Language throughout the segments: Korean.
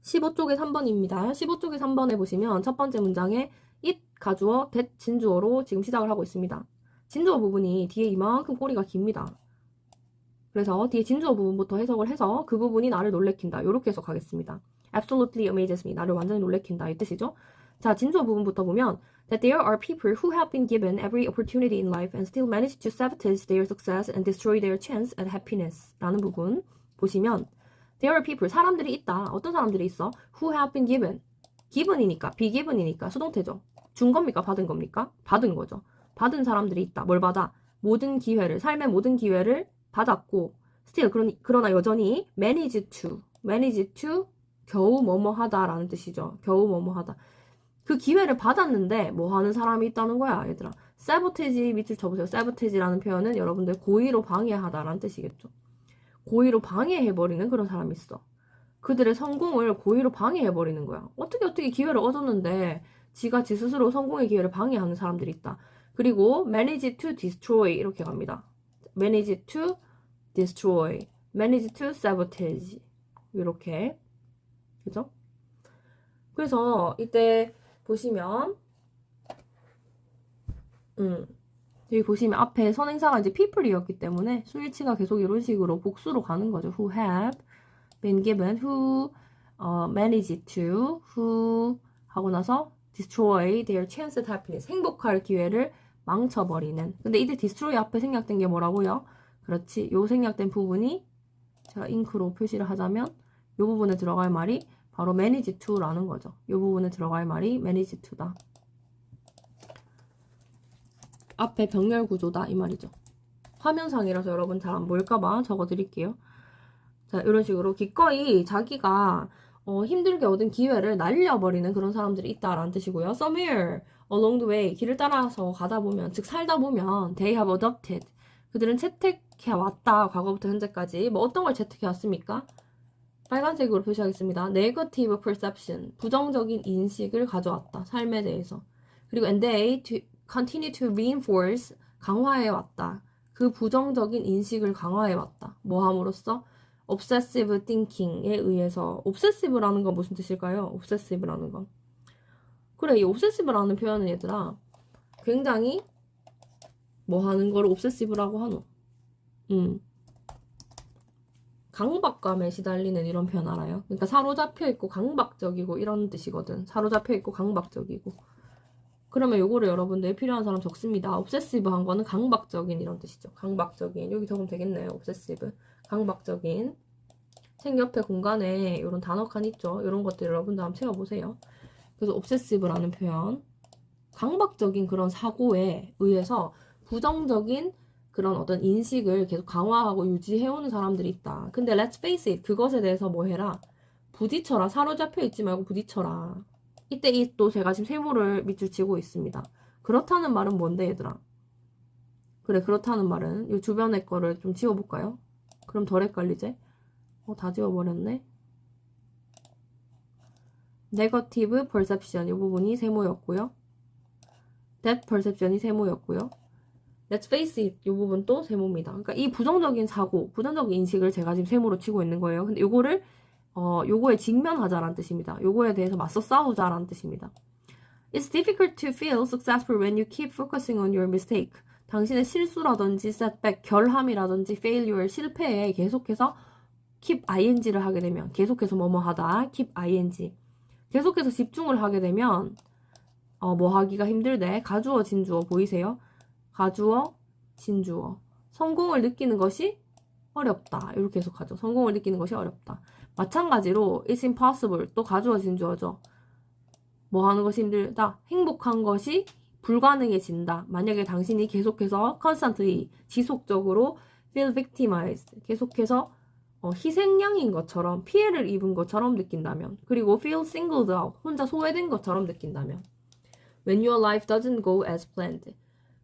15쪽에 3번입니다. 15쪽에 3번에 보시면 첫 번째 문장에 it 가주어, that 진주어로 지금 시작을 하고 있습니다. 진주어 부분이 뒤에 이만큼 꼬리가 깁니다. 그래서 뒤에 진주어 부분부터 해석을 해서 그 부분이 나를 놀래킨다. 이렇게 해석하겠습니다. Absolutely amazes me. 나를 완전히 놀래킨다. 이 뜻이죠. 자, 진주어 부분부터 보면 that there are people who have been given every opportunity in life and still manage to sabotage their success and destroy their chance at happiness. 라는 부분 보시면 there are people, 사람들이 있다. 어떤 사람들이 있어? who have been given. given이니까, be given이니까 수동태죠. 준 겁니까? 받은 겁니까? 받은 거죠. 받은 사람들이 있다. 뭘 받아? 모든 기회를, 삶의 모든 기회를 받았고 still, 그러나 여전히 manage to 겨우 뭐뭐 하다라는 뜻이죠. 겨우 뭐뭐 하다. 그 기회를 받았는데 뭐 하는 사람이 있다는 거야, 얘들아. sabotage 밑줄 쳐보세요. sabotage라는 표현은 여러분들 고의로 방해하다라는 뜻이겠죠. 고의로 방해해버리는 그런 사람이 있어. 그들의 성공을 고의로 방해해버리는 거야. 어떻게 기회를 얻었는데 지가 지 스스로 성공의 기회를 방해하는 사람들이 있다. 그리고 manage to destroy 이렇게 갑니다. manage to destroy, manage to sabotage 이렇게. 그죠? 그래서 이때 보시면 여기 보시면 앞에 선행사가 이제 people이었기 때문에 수일치가 계속 이런 식으로 복수로 가는 거죠. who have been given, who manage to, who 하고 나서 destroy their chance at happiness, 행복할 기회를 망쳐버리는. 근데 이때 destroy 앞에 생략된 게 뭐라고요? 그렇지, 요 생략된 부분이 제가 잉크로 표시를 하자면 요 부분에 들어갈 말이 바로 manage to라는 거죠. 요 부분에 들어갈 말이 manage to다. 앞에 병렬 구조다 이 말이죠. 화면상이라서 여러분 잘 안 보일까봐 적어드릴게요. 자, 이런 식으로 기꺼이 자기가 힘들게 얻은 기회를 날려버리는 그런 사람들이 있다라는 뜻이고요. Somewhere along the way, 길을 따라서 가다 보면, 즉 살다 보면 they have adopted, 그들은 채택해왔다. 과거부터 현재까지. 뭐 어떤 걸 채택해왔습니까? 빨간색으로 표시하겠습니다. Negative perception, 부정적인 인식을 가져왔다. 삶에 대해서. 그리고 and they continue to reinforce, 강화해왔다. 그 부정적인 인식을 강화해왔다. 뭐 함으로써? obsessive thinking에 의해서. obsessive라는 건 무슨 뜻일까요? obsessive라는 건. 그래, 이 obsessive라는 표현은 얘들아 굉장히 뭐 하는 걸 obsessive라고 하노? 강박감에 시달리는 이런 표현 알아요? 그러니까 사로잡혀 있고 강박적이고 이런 뜻이거든. 사로잡혀 있고 강박적이고. 그러면 요거를 여러분들 필요한 사람 적습니다. obsessive한 거는 강박적인 이런 뜻이죠. 강박적인. 여기 적으면 되겠네요. obsessive. 강박적인. 책 옆에 공간에 이런 단어 칸 있죠. 이런 것들 여러분들 한번 채워보세요. 그래서 obsessive라는 표현. 강박적인 그런 사고에 의해서 부정적인 그런 어떤 인식을 계속 강화하고 유지해오는 사람들이 있다. 근데 let's face it, 그것에 대해서 뭐 해라? 부딪혀라. 사로잡혀 있지 말고 부딪혀라. 이때 이 또 제가 지금 세모를 밑줄 치고 있습니다. 그렇다는 말은 뭔데 얘들아? 그래, 그렇다는 말은 이 주변의 거를 좀 지워볼까요? 그럼 덜 헷갈리지? 다 지워버렸네. negative perception 이 부분이 세모였고요. that perception이 세모였고요. let's face it 이 부분 또 세모입니다. 그러니까 이 부정적인 사고, 부정적인 인식을 제가 지금 세모로 치고 있는 거예요. 근데 요거를 요거에 직면하자라는 뜻입니다. 요거에 대해서 맞서 싸우자라는 뜻입니다. It's difficult to feel successful when you keep focusing on your mistake. 당신의 실수라든지 setback, 결함이라든지 failure, 실패에 계속해서 keep ing를 하게 되면, 계속해서 뭐뭐 하다, keep ing. 계속해서 집중을 하게 되면 뭐 하기가 힘들대. 가주어, 진주어 보이세요? 가주어, 진주어. 성공을 느끼는 것이 어렵다. 이렇게 해석하죠. 성공을 느끼는 것이 어렵다. 마찬가지로 it's impossible 또 가주어, 진주어죠. 뭐 하는 것이 힘들다. 행복한 것이 불가능해진다. 만약에 당신이 계속해서 constantly 지속적으로 feel victimized 계속해서 희생양인 것처럼 피해를 입은 것처럼 느낀다면, 그리고 feel singled out 혼자 소외된 것처럼 느낀다면, when your life doesn't go as planned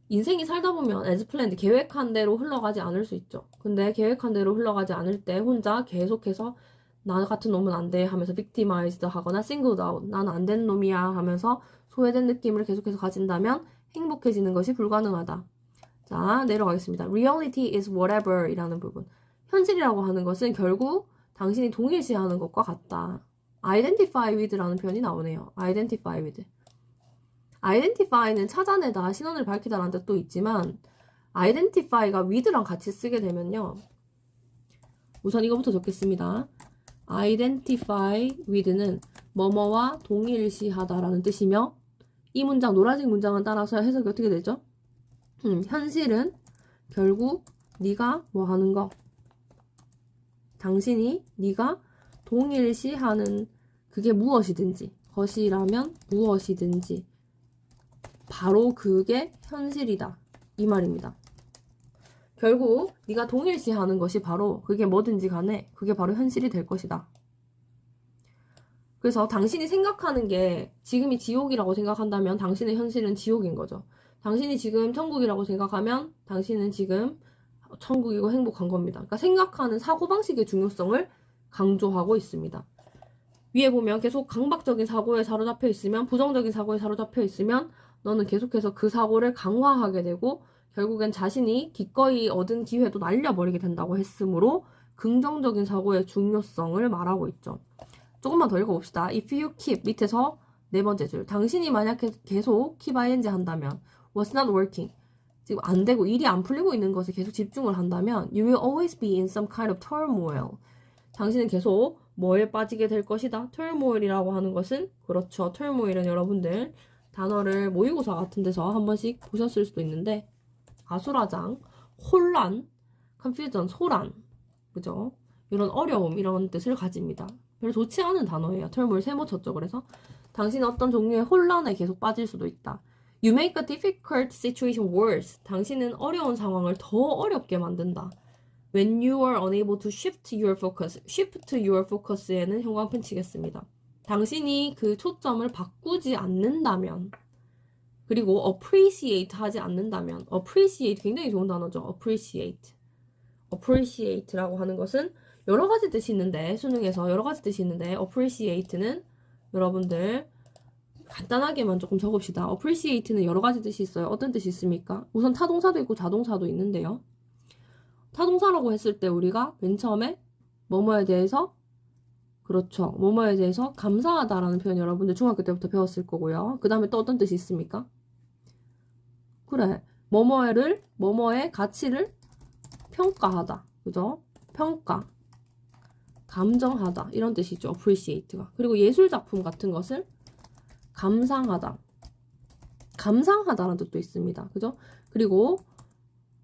인생이 살다 보면 as planned 계획한 대로 흘러가지 않을 수 있죠. 근데 계획한 대로 흘러가지 않을 때 혼자 계속해서 나 같은 놈은 안 돼 하면서 victimized 하거나 singled out 나는 안 된 놈이야 하면서 소외된 느낌을 계속해서 가진다면 행복해지는 것이 불가능하다. 자, 내려가겠습니다. Reality is whatever 이라는 부분. 현실이라고 하는 것은 결국 당신이 동일시하는 것과 같다. identify with라는 표현이 나오네요. identify with. identify는 찾아내다, 신원을 밝히다라는 뜻도 있지만 identify가 with랑 같이 쓰게 되면요. 우선 이거부터 적겠습니다. identify with는 뭐뭐와 동일시하다라는 뜻이며 이 문장, 노란색 문장은 따라서 해석이 어떻게 되죠? 현실은 결국 네가 뭐 하는 거, 당신이 네가 동일시하는 그게 무엇이든지, 것이라면 무엇이든지 바로 그게 현실이다 이 말입니다. 결국 네가 동일시하는 것이 바로 그게 뭐든지 간에 그게 바로 현실이 될 것이다. 그래서 당신이 생각하는 게 지금이 지옥이라고 생각한다면 당신의 현실은 지옥인 거죠. 당신이 지금 천국이라고 생각하면 당신은 지금 천국이고 행복한 겁니다. 그러니까 생각하는 사고방식의 중요성을 강조하고 있습니다. 위에 보면 계속 강박적인 사고에 사로잡혀 있으면, 부정적인 사고에 사로잡혀 있으면 너는 계속해서 그 사고를 강화하게 되고 결국엔 자신이 기꺼이 얻은 기회도 날려버리게 된다고 했으므로 긍정적인 사고의 중요성을 말하고 있죠. 조금만 더 읽어봅시다. If you keep 밑에서 네 번째 줄. 당신이 만약 계속 keep ing 한다면 was not working. 지금 안 되고 일이 안 풀리고 있는 것에 계속 집중을 한다면 you will always be in some kind of turmoil. 당신은 계속 뭐에 빠지게 될 것이다. turmoil이라고 하는 것은 그렇죠. turmoil은 여러분들 단어를 모의고사 같은 데서 한 번씩 보셨을 수도 있는데 아수라장, 혼란, confusion, 소란, 그죠? 이런 어려움, 이런 뜻을 가집니다. 별로 좋지 않은 단어예요. turmoil 세모 쳤죠. 그래서 당신은 어떤 종류의 혼란에 계속 빠질 수도 있다. You make a difficult situation worse. 당신은 어려운 상황을 더 어렵게 만든다. When you are unable to shift your focus. shift your focus에는 형광펜 치겠습니다. 당신이 그 초점을 바꾸지 않는다면, 그리고 appreciate 하지 않는다면, appreciate 굉장히 좋은 단어죠. appreciate라고 하는 것은 여러 가지 뜻이 있는데, 수능에서 여러 가지 뜻이 있는데 appreciate는 여러분들 간단하게만 조금 적읍시다. appreciate는 여러 가지 뜻이 있어요. 어떤 뜻이 있습니까? 우선 타동사도 있고 자동사도 있는데요. 타동사라고 했을 때 우리가 맨 처음에 뭐뭐에 대해서, 그렇죠, 뭐뭐에 대해서 감사하다라는 표현 여러분들 중학교 때부터 배웠을 거고요. 그 다음에 또 어떤 뜻이 있습니까? 그래, 뭐뭐의 가치를 평가하다, 그죠? 평가, 감정하다 이런 뜻이죠. appreciate가. 그리고 예술작품 같은 것을 감상하다, 감상하다라는 뜻도 있습니다. 그죠? 그리고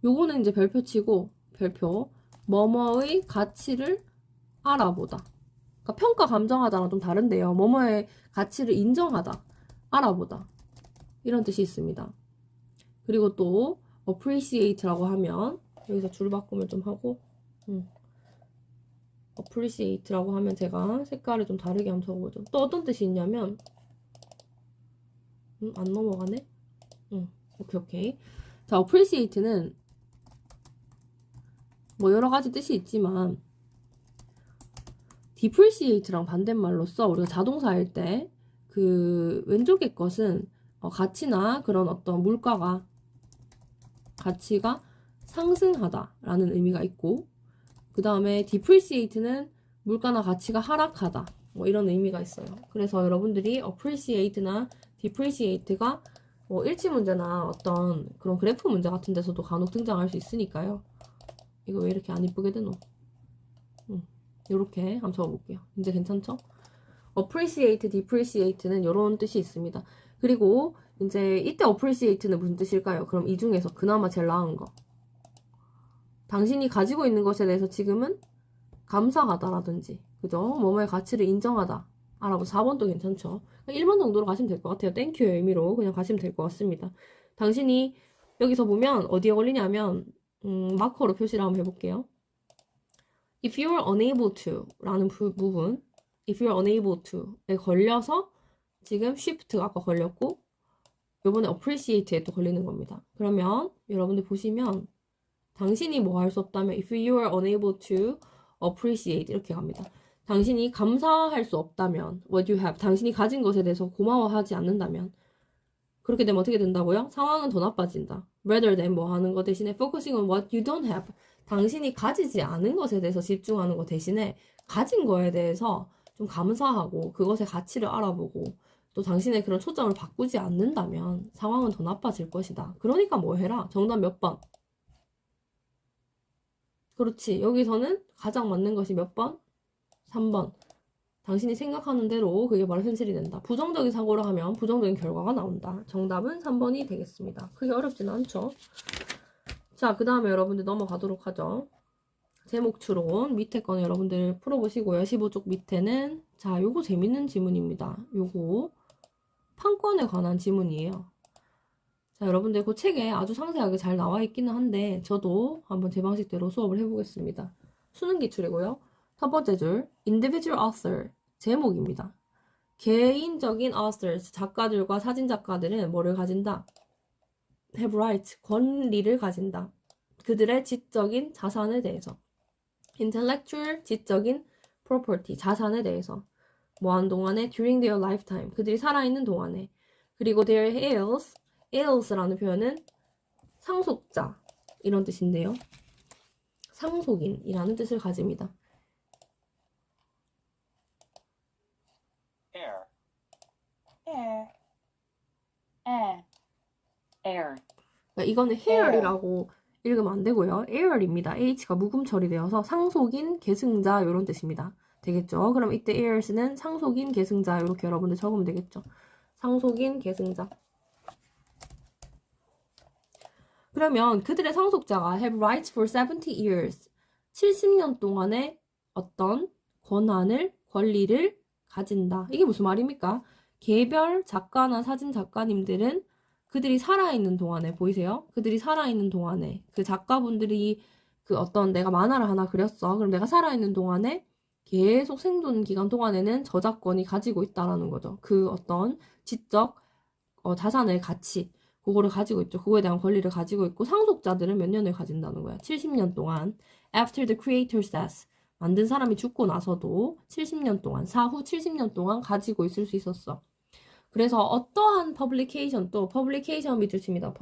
요거는 이제 별표 치고, 별표, 뭐뭐의 가치를 알아보다. 그러니까 평가, 감정하다랑 좀 다른데요. 뭐뭐의 가치를 인정하다, 알아보다 이런 뜻이 있습니다. 그리고 또 appreciate라고 하면 여기서 줄 바꾸면 좀 하고 appreciate라고 하면 제가 색깔을 좀 다르게 한번 적어보죠. 또 어떤 뜻이 있냐면 안 넘어가네? 오케이. 자, appreciate는 뭐 여러 가지 뜻이 있지만 depreciate랑 반대말로써 우리가 자동사일 때 그 왼쪽의 것은 가치나 그런 어떤 물가가, 가치가 상승하다라는 의미가 있고, 그 다음에 depreciate는 물가나 가치가 하락하다, 뭐 이런 의미가 있어요. 그래서 여러분들이 appreciate나 depreciate가 뭐 일치 문제나 어떤 그런 그래프 문제 같은 데서도 간혹 등장할 수 있으니까요. 이거 왜 이렇게 안 이쁘게 되노? 요렇게 한번 적어볼게요. 이제 괜찮죠? appreciate, depreciate는 이런 뜻이 있습니다. 그리고 이제 이때 appreciate는 무슨 뜻일까요? 그럼 이 중에서 그나마 제일 나은 거, 당신이 가지고 있는 것에 대해서 지금은 감사하다라든지, 그죠? 뭐뭐의 가치를 인정하다, 알아보. 4번도 괜찮죠? 1번 정도로 가시면 될 것 같아요. 땡큐의 의미로 그냥 가시면 될 것 같습니다. 당신이 여기서 보면 어디에 걸리냐면 마커로 표시를 한번 해볼게요. If you are unable to 라는 부분, if you are unable to에 걸려서 지금 shift가 아까 걸렸고 요번에 appreciate에 또 걸리는 겁니다. 그러면 여러분들 보시면 당신이 뭐 할 수 없다면 if you are unable to appreciate 이렇게 갑니다. 당신이 감사할 수 없다면 what you have, 당신이 가진 것에 대해서 고마워하지 않는다면, 그렇게 되면 어떻게 된다고요? 상황은 더 나빠진다. rather than 뭐 하는 거 대신에 focusing on what you don't have, 당신이 가지지 않은 것에 대해서 집중하는 것 대신에 가진 거에 대해서 좀 감사하고 그것의 가치를 알아보고 또 당신의 그런 초점을 바꾸지 않는다면 상황은 더 나빠질 것이다. 그러니까 뭐 해라. 정답 몇 번? 그렇지. 여기서는 가장 맞는 것이 몇 번? 3번. 당신이 생각하는 대로 그게 바로 현실이 된다. 부정적인 사고를 하면 부정적인 결과가 나온다. 정답은 3번이 되겠습니다. 크게 어렵지는 않죠. 자, 그 다음에 여러분들 넘어가도록 하죠. 제목 추론 밑에 거는 여러분들 풀어보시고요. 15쪽 밑에는 자, 요거 재밌는 지문입니다. 요거 판권에 관한 지문이에요. 자, 여러분들 그 책에 아주 상세하게 잘 나와 있기는 한데 저도 한번 제 방식대로 수업을 해보겠습니다. 수능 기출이고요. 첫 번째 줄 individual author 제목입니다. 개인적인 authors 작가들과 사진 작가들은 뭐를 가진다? have rights 권리를 가진다. 그들의 지적인 자산에 대해서 intellectual 지적인 property 자산에 대해서 뭐하는 동안에 during their lifetime 그들이 살아있는 동안에 그리고 their heils라는 표현은 상속자 이런 뜻인데요. 상속인이라는 뜻을 가집니다. heir, 그러니까 이거는 heir이라고 읽으면 안 되고요. heir입니다. h가 묵음 처리되어서 상속인, 계승자 이런 뜻입니다. 되겠죠? 그럼 이때 heirs는 상속인, 계승자 이렇게 여러분들 적으면 되겠죠? 상속인, 계승자. 그러면 그들의 상속자가 have rights for 70 years. 70년 동안의 어떤 권리를 가진다. 이게 무슨 말입니까? 개별 작가나 사진 작가님들은 그들이 살아있는 동안에, 보이세요? 그들이 살아있는 동안에, 그 작가분들이 그 어떤 내가 만화를 하나 그렸어. 그럼 내가 살아있는 동안에 계속 생존 기간 동안에는 저작권이 가지고 있다라는 거죠. 그 어떤 지적, 자산의 가치. 그거를 가지고 있죠. 그거에 대한 권리를 가지고 있고 상속자들은 몇 년을 가진다는 거야. 70년 동안. After the creator's death. 만든 사람이 죽고 나서도 70년 동안, 사후 70년 동안 가지고 있을 수 있었어. 그래서 어떠한 퍼블리케이션 또 퍼블리케이션 밑줄 칩니다.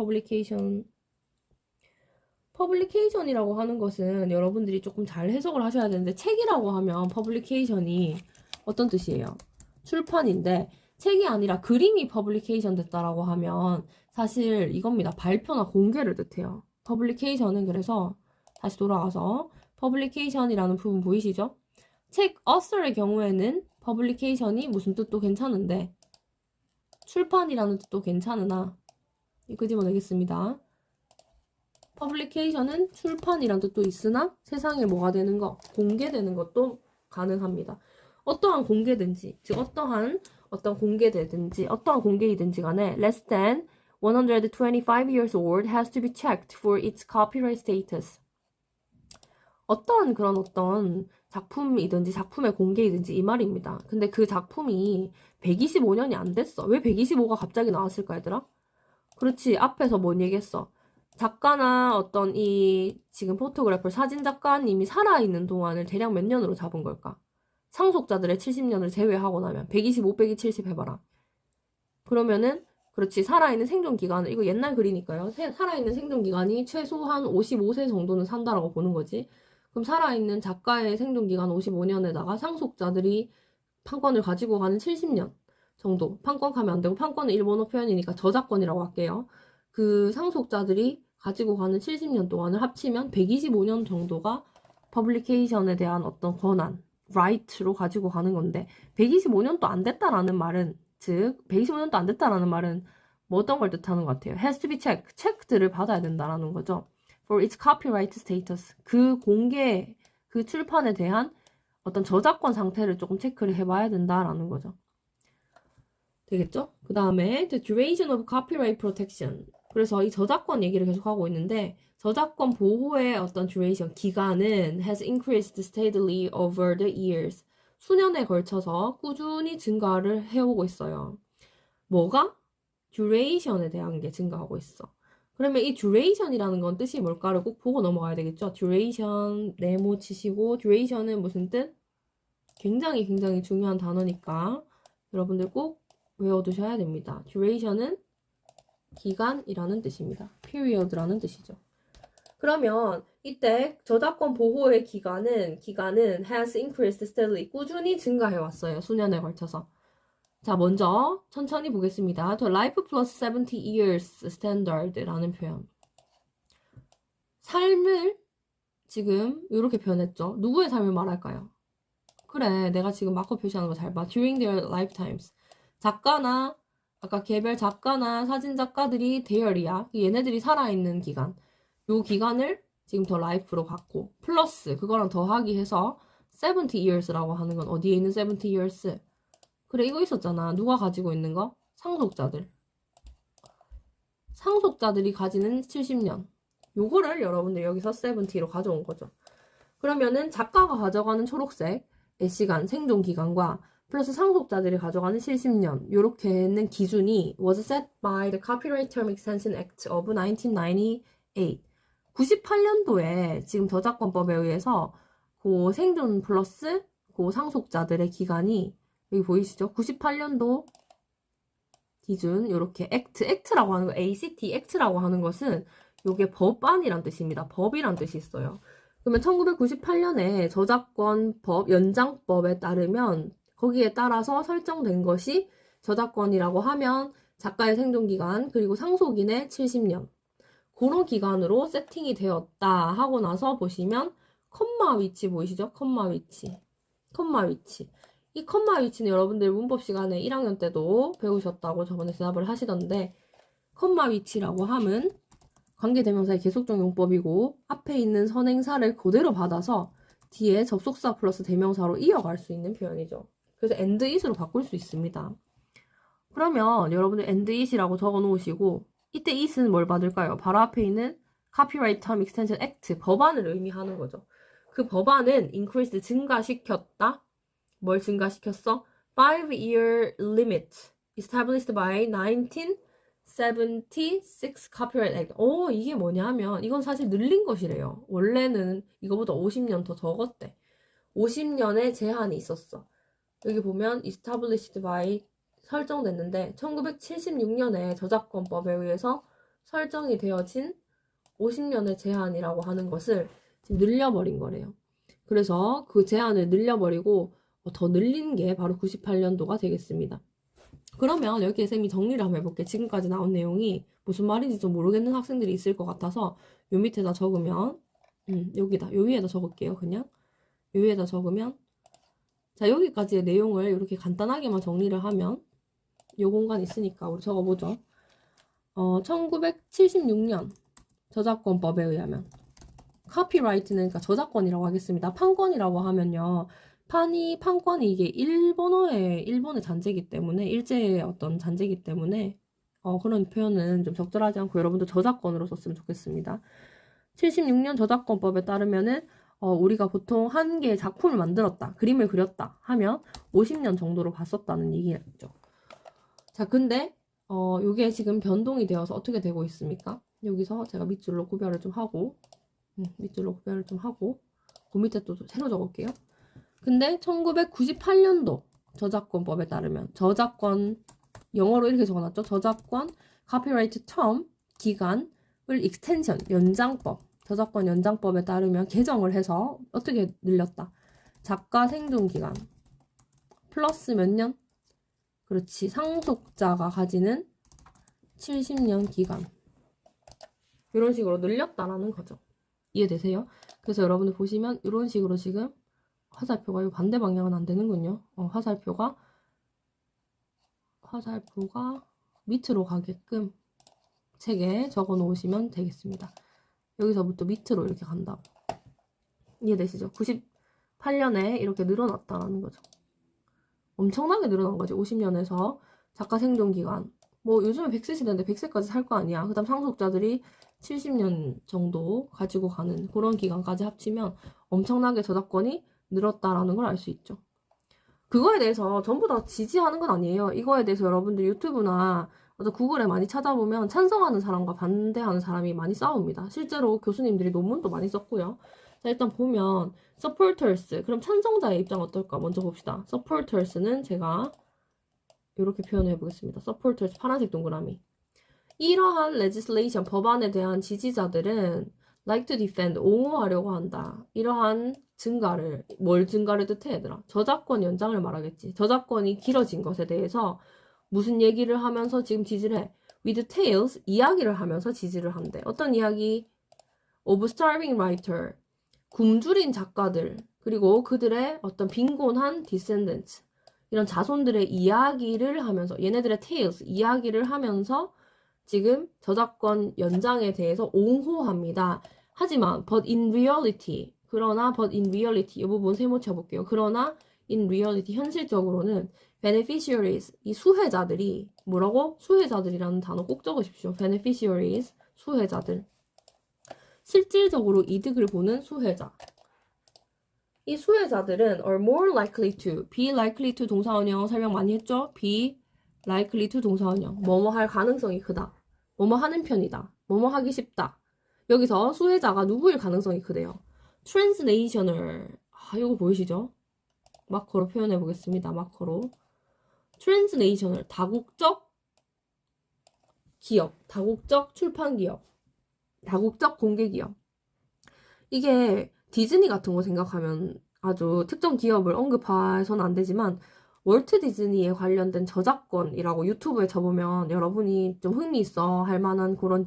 퍼블리케이션이라고 하는 것은 여러분들이 조금 잘 해석을 하셔야 되는데 책이라고 하면 퍼블리케이션이 어떤 뜻이에요? 출판인데 책이 아니라 그림이 퍼블리케이션 됐다라고 하면 사실 이겁니다. 발표나 공개를 뜻해요. 퍼블리케이션은 그래서 다시 돌아가서 퍼블리케이션이라는 부분 보이시죠? 책 author의 경우에는 퍼블리케이션이 무슨 뜻도 괜찮은데 출판이라는 뜻도 괜찮으나 끄집어내겠습니다. 퍼블리케이션은 출판이란 뜻도 있으나 세상에 뭐가 되는 거, 공개되는 것도 가능합니다. 어떠한 공개든지, 즉 어떠한 공개되든지, 어떠한 공개이든지 간에 less than 125 years old has to be checked for its copyright status. 어떠한 작품이든지 작품의 공개이든지 이 말입니다. 근데 그 작품이 125년이 안 됐어. 왜 125가 갑자기 나왔을까 얘들아? 그렇지. 앞에서 뭔 얘기했어? 작가나 어떤 지금 포토그래퍼 사진 작가님이 살아있는 동안을 대략 몇 년으로 잡은 걸까? 상속자들의 70년을 제외하고 나면 125 빼기 70 해봐라. 그러면은 그렇지. 살아있는 생존 기간은 이거 옛날 글이니까요. 살아있는 생존 기간이 최소한 55세 정도는 산다라고 보는 거지. 그럼 살아있는 작가의 생존 기간 55년에다가 상속자들이 판권을 가지고 가는 70년 정도. 판권 가면 안 되고 판권은 일본어 표현이니까 저작권이라고 할게요. 그 상속자들이 가지고 가는 70년 동안을 합치면 125년 정도가 퍼블리케이션에 대한 어떤 권한, right로 가지고 가는 건데 125년도 안 됐다라는 말은 즉 125년도 안 됐다라는 말은 뭐 어떤 걸 뜻하는 것 같아요? has to be checked, 체크들을 받아야 된다라는 거죠. for its copyright status, 그 공개, 그 출판에 대한 어떤 저작권 상태를 조금 체크를 해봐야 된다라는 거죠. 되겠죠? 그 다음에 the duration of copyright protection. 그래서 이 저작권 얘기를 계속 하고 있는데 저작권 보호의 어떤 duration, 기간은 has increased steadily over the years. 수년에 걸쳐서 꾸준히 증가를 해오고 있어요. 뭐가? duration에 대한 게 증가하고 있어. 그러면 이 duration이라는 건 뜻이 뭘까를 꼭 보고 넘어가야 되겠죠? duration, 네모 치시고 duration은 무슨 뜻? 굉장히 중요한 단어니까 여러분들 꼭 외워두셔야 됩니다. duration은 기간이라는 뜻입니다. period라는 뜻이죠. 그러면 이때 저작권 보호의 기간은 has increased steadily. 꾸준히 증가해 왔어요. 수년에 걸쳐서. 자, 먼저 천천히 보겠습니다. The life plus 70 years standard라는 표현. 삶을 지금 이렇게 표현했죠. 누구의 삶을 말할까요? 그래, 내가 지금 마커 표시하는 거 잘 봐. During their lifetimes. 작가나 아까 개별 작가나 사진 작가들이 대열이야. 얘네들이 살아있는 기간. 요 기간을 지금 더 라이프로 갖고 플러스 그거랑 더하기 해서 70 years라고 하는 건 어디에 있는 70 years? 그래, 이거 있었잖아. 누가 가지고 있는 거? 상속자들. 상속자들이 가지는 70년. 요거를 여러분들 여기서 70로 가져온 거죠. 그러면은 작가가 가져가는 초록색의 시간, 생존 기간과 플러스 상속자들이 가져가는 70년 요렇게는 기준이 was set by the Copyright Term Extension Act of 1998. 98년도에 지금 저작권법에 의해서 그 생존 플러스 그 상속자들의 기간이 여기 보이시죠? 98년도 기준 요렇게 액트라고 하는 거 ACT 액트라고 하는 것은 요게 법안이란 뜻입니다. 법이란 뜻이 있어요. 그러면 1998년에 저작권법 연장법에 따르면 거기에 따라서 설정된 것이 저작권이라고 하면 작가의 생존기간 그리고 상속인의 70년 그런 기간으로 세팅이 되었다 하고 나서 보시면 컴마 위치 보이시죠? 컴마 위치. 이 컴마 위치는 여러분들 문법 시간에 1학년 때도 배우셨다고 저번에 대답을 하시던데 컴마 위치라고 함은 관계대명사의 계속적용법이고 앞에 있는 선행사를 그대로 받아서 뒤에 접속사 플러스 대명사로 이어갈 수 있는 표현이죠. 그래서 and it으로 바꿀 수 있습니다. 그러면 여러분들 and it이라고 적어 놓으시고 이때 it은 뭘 받을까요? 바로 앞에 있는 Copyright Term Extension Act 법안을 의미하는 거죠. 그 법안은 increased 증가시켰다. 뭘 증가시켰어? 5-year limit established by 1976 Copyright Act. 이게 뭐냐면 이건 사실 늘린 것이래요. 원래는 이거보다 50년 더 적었대. 50년의 제한이 있었어. 여기 보면 established by 설정됐는데 1976년에 저작권법에 의해서 설정이 되어진 50년의 제한이라고 하는 것을 지금 늘려버린 거래요. 그래서 그 제한을 늘려버리고 더 늘린 게 바로 98년도가 되겠습니다. 그러면 여기에 쌤이 정리를 한번 해볼게. 지금까지 나온 내용이 무슨 말인지 좀 모르겠는 학생들이 있을 것 같아서 요 밑에다 적으면 여기다 요 위에다 적을게요. 그냥 요 위에다 적으면 자 여기까지의 내용을 이렇게 간단하게만 정리를 하면 요 공간 있으니까 우리 적어보죠. 1976년 저작권법에 의하면 카피라이트는 그러니까 저작권이라고 하겠습니다. 판권이라고 하면요. 판권이 이게 일본의 잔재이기 때문에 일제의 어떤 잔재이기 때문에 그런 표현은 좀 적절하지 않고 여러분도 저작권으로 썼으면 좋겠습니다. 76년 저작권법에 따르면은 우리가 보통 한 개의 작품을 만들었다, 그림을 그렸다 하면 50년 정도로 봤었다는 얘기죠. 자, 근데 요게 지금 변동이 되어서 어떻게 되고 있습니까? 여기서 제가 밑줄로 구별을 좀 하고 그 밑에 또 새로 적을게요. 근데 1998년도 저작권법에 따르면 저작권 영어로 이렇게 적어놨죠. 저작권 카피라이트 텀 기간을 익스텐션 연장법 저작권 연장법에 따르면 개정을 해서 어떻게 늘렸다. 작가 생존 기간 플러스 몇 년? 그렇지. 상속자가 가지는 70년 기간 이런 식으로 늘렸다라는 거죠. 이해되세요? 그래서 여러분들 보시면 이런 식으로 지금 화살표가 이 반대 방향은 안 되는군요. 화살표가 밑으로 가게끔 책에 적어 놓으시면 되겠습니다. 여기서부터 밑으로 이렇게 간다고. 이해되시죠? 98년에 이렇게 늘어났다라는 거죠. 엄청나게 늘어난 거지. 50년에서 작가 생존 기간. 뭐 요즘에 100세 시대인데 100세까지 살 거 아니야. 그 다음 상속자들이 70년 정도 가지고 가는 그런 기간까지 합치면 엄청나게 저작권이 늘었다라는 걸 알 수 있죠. 그거에 대해서 전부 다 지지하는 건 아니에요. 이거에 대해서 여러분들 유튜브나 구글에 많이 찾아보면 찬성하는 사람과 반대하는 사람이 많이 싸웁니다. 실제로 교수님들이 논문도 많이 썼고요. 자, 일단 보면 supporters, 그럼 찬성자의 입장 어떨까? 먼저 봅시다. supporters는 제가 이렇게 표현해 보겠습니다. supporters 파란색 동그라미. 이러한 legislation 법안에 대한 지지자들은 like to defend, 옹호하려고 한다. 이러한 증가를, 뭘 증가를 뜻해, 얘들아? 저작권 연장을 말하겠지. 저작권이 길어진 것에 대해서 무슨 얘기를 하면서 지금 지지를 해? with tales, 이야기를 하면서 지지를 한대. 어떤 이야기? of starving writer, 굶주린 작가들, 그리고 그들의 어떤 빈곤한 descendants, 이런 자손들의 이야기를 하면서, 얘네들의 tales, 이야기를 하면서 지금 저작권 연장에 대해서 옹호합니다. 하지만 but in reality, 그러나 but in reality, 이 부분 세모 쳐볼게요. 그러나 in reality, 현실적으로는 beneficiaries, 이 수혜자들이 뭐라고? 수혜자들이라는 단어 꼭 적으십시오. beneficiaries, 수혜자들. 실질적으로 이득을 보는 수혜자. 이 수혜자들은 are more likely to, be likely to 동사원형 설명 많이 했죠? be likely to 동사원형. 뭐뭐 할 가능성이 크다. 뭐뭐 하는 편이다. 뭐뭐 하기 쉽다. 여기서 수혜자가 누구일 가능성이 크대요? translational. 이거 보이시죠? 마커로 표현해 보겠습니다. 마커로. translational. 다국적 기업. 다국적 출판 기업. 다국적 공개 기업. 이게 디즈니 같은 거 생각하면 아주 특정 기업을 언급해서는 안 되지만 월트 디즈니에 관련된 저작권이라고 유튜브에 쳐보면 여러분이 좀 흥미있어 할 만한 그런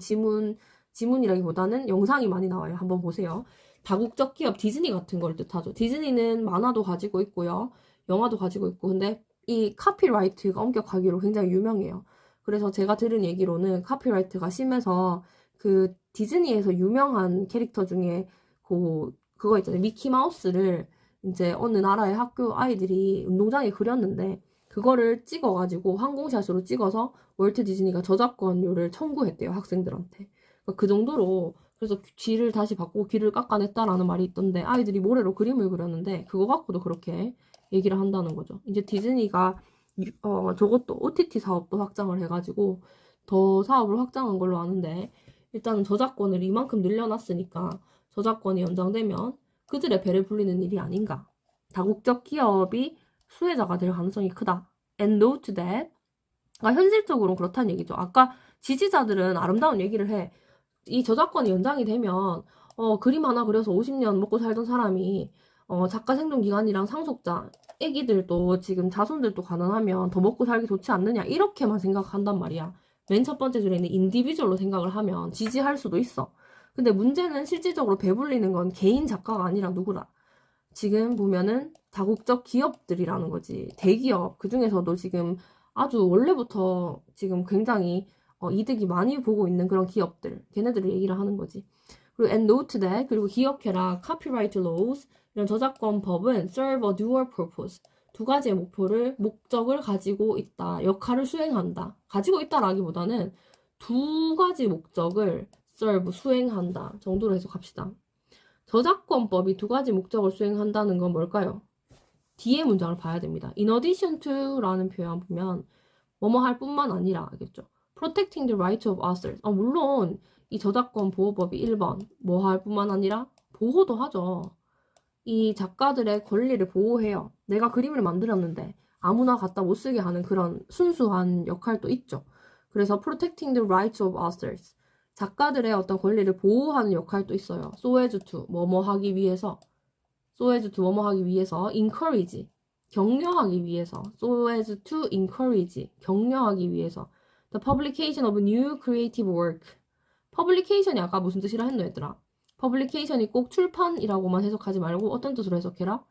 지문이라기보다는 영상이 많이 나와요. 한번 보세요. 다국적 기업 디즈니 같은 걸 뜻하죠. 디즈니는 만화도 가지고 있고요. 영화도 가지고 있고 근데 이 카피라이트가 엄격하기로 굉장히 유명해요. 그래서 제가 들은 얘기로는 카피라이트가 심해서 그 디즈니에서 유명한 캐릭터 중에 그거 있잖아요. 미키마우스를 이제 어느 나라의 학교 아이들이 운동장에 그렸는데 그거를 찍어가지고 항공샷으로 찍어서 월트 디즈니가 저작권료를 청구했대요. 학생들한테. 그러니까 그 정도로 그래서 귀를 다시 바꾸고 귀를 깎아냈다라는 말이 있던데 아이들이 모래로 그림을 그렸는데 그거 갖고도 그렇게 얘기를 한다는 거죠. 이제 디즈니가 저것도 OTT 사업도 확장을 해가지고 더 사업을 확장한 걸로 아는데 일단은 저작권을 이만큼 늘려놨으니까 저작권이 연장되면 그들의 배를 불리는 일이 아닌가. 다국적 기업이 수혜자가 될 가능성이 크다. And note that. 현실적으로는 그렇다는 얘기죠. 아까 지지자들은 아름다운 얘기를 해. 이 저작권이 연장이 되면 그림 하나 그려서 50년 먹고 살던 사람이 작가 생존 기간이랑 상속자, 애기들도 지금 자손들도 가난하면 더 먹고 살기 좋지 않느냐 이렇게만 생각한단 말이야. 맨 첫 번째 줄에 있는 인디비주얼로 생각을 하면 지지할 수도 있어. 근데 문제는 실질적으로 배불리는 건 개인 작가가 아니라 누구다. 지금 보면은 다국적 기업들이라는 거지. 대기업, 그 중에서도 지금 아주 원래부터 지금 굉장히 이득이 많이 보고 있는 그런 기업들. 걔네들을 얘기를 하는 거지. 그리고 and note that, 그리고 기억해라. copyright laws, 이런 저작권 법은 serve a dual purpose. 두 가지의 목적을 가지고 있다. 역할을 수행한다. 가지고 있다라기보다는 두 가지 목적을 serve, 수행한다 정도로 해석합시다. 저작권법이 두 가지 목적을 수행한다는 건 뭘까요? 뒤에 문장을 봐야 됩니다. In addition to 라는 표현 보면 뭐뭐 할 뿐만 아니라 알겠죠? Protecting the right of authors. 물론 이 저작권 보호법이 1번 뭐 할 뿐만 아니라 보호도 하죠. 이 작가들의 권리를 보호해요. 내가 그림을 만들었는데 아무나 갖다 못 쓰게 하는 그런 순수한 역할도 있죠. 그래서 protecting the rights of authors. 작가들의 어떤 권리를 보호하는 역할도 있어요. so as to 뭐뭐 하기 위해서, so as to 뭐뭐 하기 위해서, encourage 격려하기 위해서, so as to encourage 격려하기 위해서, the publication of new creative work. publication이 아까 무슨 뜻이라 했노 얘들아? publication이 꼭 출판이라고만 해석하지 말고 어떤 뜻으로 해석해라?